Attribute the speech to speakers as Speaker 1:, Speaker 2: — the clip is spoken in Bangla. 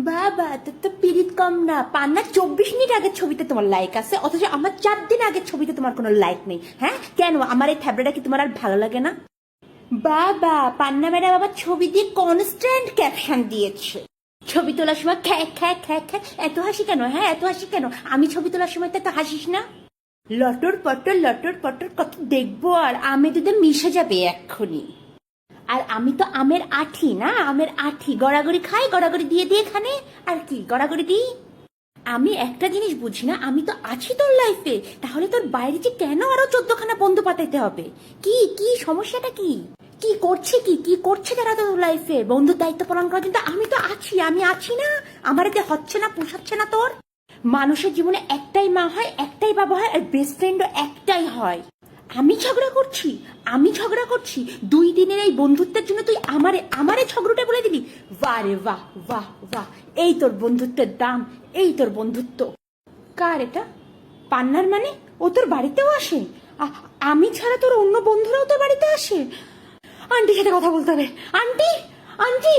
Speaker 1: বাবা তোর তো পিরিত কম না। পান্না 24 মিনিট আগের ছবিতে তোমার লাইক আছে, অথচ আমার 4 দিন আগের ছবিতে তোমার কোনো লাইক নেই। হ্যাঁ কেন? আমার এই থ্যাবড়াটা কি তোমার আর ভালো লাগে না? বাবা পান্না ম্যাডাম আবার ছবি দিয়ে কনস্ট্যান্ট ক্যাপশন দিয়েছে। ছবি তোলার সময় খ্যাক খ্যাক খ্যাক খ্যাক, এত হাসি কেন? হ্যাঁ এত হাসি কেন? আমি ছবি তোলার সময় তো এত হাসিস না। লটর পটর কত দেখবো, আর আমে দুধে মিশে যাবে এক্ষুনি। আর আমি তো আমের আঠি না, আমের আঠি গড়াগড়ি খাই, গড়াগড়ি দিয়ে দিয়ে খানে। আর কি গড়াগড়ি দিই? আমি একটা জিনিস বুঝি না, আমি তো আছি তোর লাইফে, তাহলে তোর বাইরে যে কেন আরো 14খানা বন্ধু পাঠাইতে হবে? কি কি সমস্যাটা কি? কি করছে কি করছে তারা তোর লাইফে? বন্ধুর দায়িত্ব পালন করার, কিন্তু আমি তো আছি, আমি আছি না? আমার এতে হচ্ছে না, পোষাচ্ছে না তোর? মানুষের জীবনে একটাই মা হয়, একটাই বাবা হয়, আর বেস্ট ফ্রেন্ডও একটাই হয়। আমি ঝগড়া করছি? আমি ঝগড়া করছি? 2 দিনের এই বন্ধুত্বের জন্য তুই আমারে আমারে ঝগড়াটা বলে দিলি? বাহ রে বাহ, বাহ বাহ, এই তোর বন্ধুত্বের দাম, এই তোর বন্ধুত্ব। কার এটা? পান্নার মানে? ও তোর বাড়িতেও আসে? আমি ছাড়া তোর অন্য বন্ধুরাও তোর বাড়িতে আসে? আন্টির সাথে কথা বলতে হবে। Aunty, aunty.